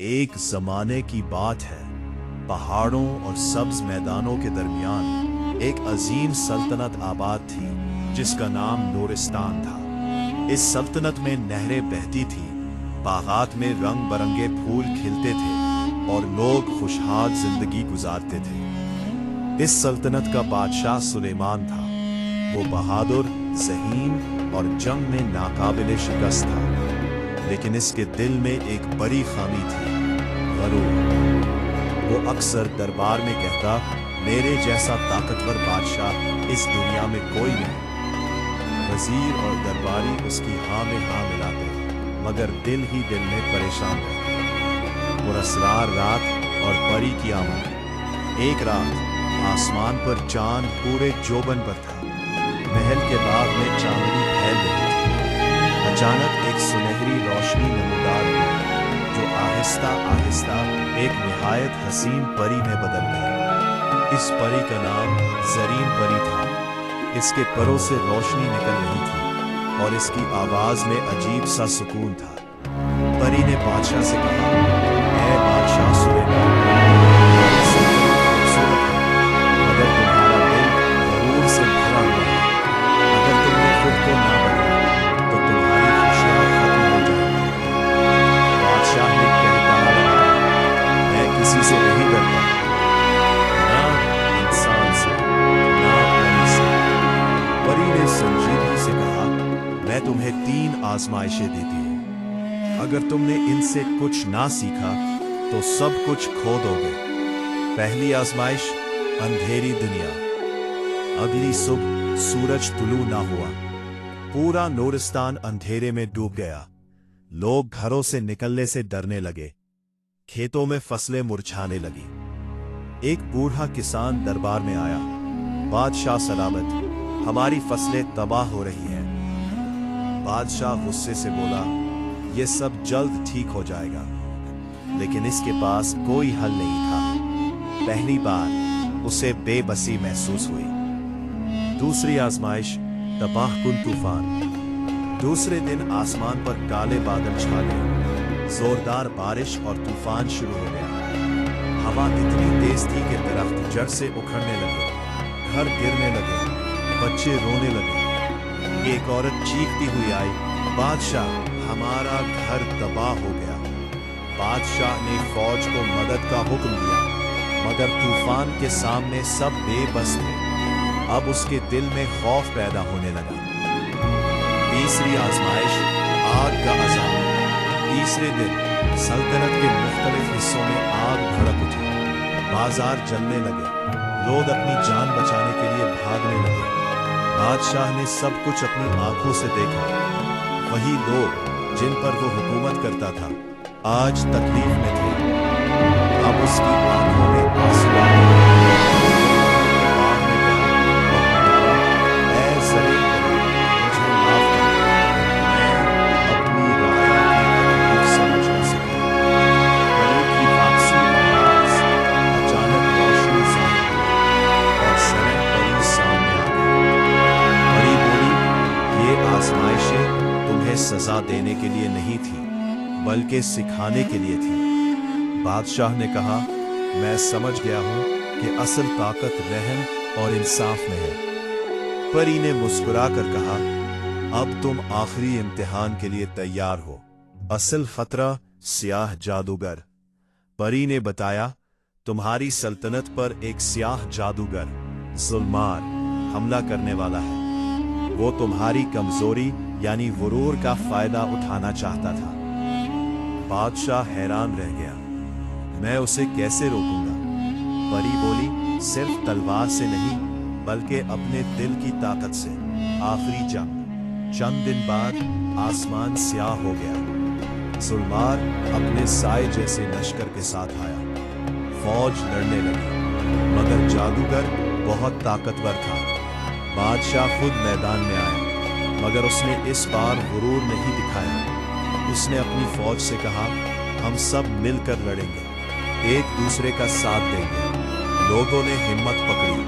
ایک زمانے کی بات ہے، پہاڑوں اور سبز میدانوں کے درمیان ایک عظیم سلطنت آباد تھی جس کا نام نورستان تھا۔ اس سلطنت میں نہریں بہتی تھی، باغات میں رنگ برنگے پھول کھلتے تھے اور لوگ خوشحال زندگی گزارتے تھے۔ اس سلطنت کا بادشاہ سلیمان تھا۔ وہ بہادر، ذہین اور جنگ میں ناقابل شکست تھا، لیکن اس کے دل میں ایک بڑی خامی تھی، غرور۔ وہ اکثر دربار میں کہتا، میرے جیسا طاقتور بادشاہ اس دنیا میں کوئی نہیں۔ وزیر اور درباری اس کی ہاں میں ہاں ملاتے، مگر دل ہی دل میں پریشان رہتے۔ پراسرار رات اور پری کی آمد۔ ایک رات آسمان پر چاند پورے جوبن پر تھا، محل کے باغ میں چاندنی پھیل رہی تھی۔ اچانک ایک سنہری روشنی نمودار ہوئی جو آہستہ آہستہ ایک نہایت حسین پری میں بدل گئی۔ اس پری کا نام زرین پری تھا۔ اس کے پروں سے روشنی نکل رہی تھی اور اس کی آواز میں عجیب سا سکون تھا۔ پری نے بادشاہ سے کہا، اے بادشاہ سلیمان، تمہاری سلطنت خوبصورت ہے، مگر تمہارا دل غرور سے بھرا ہوا ہے۔ اگر تم نے خود کو نہ بدلا تو تمہاری خوشیاں ختم ہو جائیں گی۔ بادشاہ نے کہکہا لگایا، میں کسی سے نہیں ڈرتا، نہ انسان سے، نہ پری سے۔ پری نے سنجیدگی سے کہا، میں تمہیں 3 آزمائشیں دیتی ہوں۔ اگر تم نے ان سے کچھ نہ سیکھا تو سب کچھ کھو دو گے۔ پہلی آزمائش، اندھیری دنیا۔ اگلی صبح سورج طلوع نہ ہوا، پورا نورستان اندھیرے میں ڈوب گیا۔ لوگ گھروں سے نکلنے سے ڈرنے لگے، کھیتوں میں فصلیں مرجھانے لگی۔ ایک بوڑھا کسان دربار میں آیا، بادشاہ سلامت، ہماری فصلیں تباہ ہو رہی ہیں۔ بادشاہ غصے سے بولا، یہ سب جلد ٹھیک ہو جائے گا، لیکن اس کے پاس کوئی حل نہیں تھا۔ پہلی بار اسے بے بسی محسوس ہوئی۔ دوسری آزمائش، تباہ کن طوفان۔ دوسرے دن آسمان پر کالے بادل چھا گئے، زوردار بارش اور طوفان شروع ہو گیا۔ ہوا اتنی تیز تھی کہ درخت جڑ سے اکھڑنے لگے، گھر گرنے لگے، بچے رونے لگے۔ ایک عورت چیختی ہوئی آئی، بادشاہ، ہمارا گھر تباہ ہو گیا۔ بادشاہ نے فوج کو مدد کا حکم دیا، مگر طوفان کے سامنے سب بے بس تھے۔ اب اس کے دل میں خوف پیدا ہونے لگا۔ تیسری آزمائش، آگ کا عذاب۔ تیسرے دن سلطنت کے مختلف حصوں میں آگ بھڑک اٹھی، بازار جلنے لگے، لوگ اپنی جان بچانے کے لیے بھاگنے لگے۔ بادشاہ نے سب کچھ اپنی آنکھوں سے دیکھا۔ وہی لوگ جن پر وہ حکومت کرتا تھا آج تکلیف میں تھے۔ اب اس کی آنکھوں میں آنسو آ گئے۔ اے زرین پری، مجھے معاف کر دو، میں اپنی رعایا کی تکلیف سمجھ نہ سکا۔ پری کی واپسی کا راز، اچانک روشنی ظاہر ہوئی اور زرین پری سامنے آ گئی۔ پری بولی، یہ آزمائشیں تمہیں سزا دینے کے لیے نہیں تھی، بلکہ سکھانے کے لیے تھی۔ بادشاہ نے کہا، میں سمجھ گیا ہوں کہ اصل طاقت رحم اور انصاف میں ہے۔ پری نے مسکرا کر کہا، اب تم آخری امتحان کے لیے تیار ہو۔ اصل خطرہ، سیاہ جادوگر۔ پری نے بتایا، تمہاری سلطنت پر ایک سیاہ جادوگر، ظلمار، حملہ کرنے والا ہے۔ وہ تمہاری کمزوری یعنی غرور کا فائدہ اٹھانا چاہتا تھا۔ بادشاہ حیران رہ گیا، میں اسے کیسے روکوں گا؟ پری بولی، صرف تلوار سے نہیں بلکہ اپنے دل کی طاقت سے۔ آخری جنگ۔ چند دن بعد آسمان سیاہ ہو گیا۔ ظلمار اپنے سائے جیسے لشکر کے ساتھ آیا۔ فوج لڑنے لگی، مگر جادوگر بہت طاقتور تھا۔ بادشاہ خود میدان میں آیا، مگر اس نے اس بار غرور نہیں دکھایا۔ اس نے اپنی فوج سے کہا، ہم سب مل کر لڑیں گے، ایک دوسرے کا ساتھ دیں گے۔ لوگوں نے ہمت پکڑی،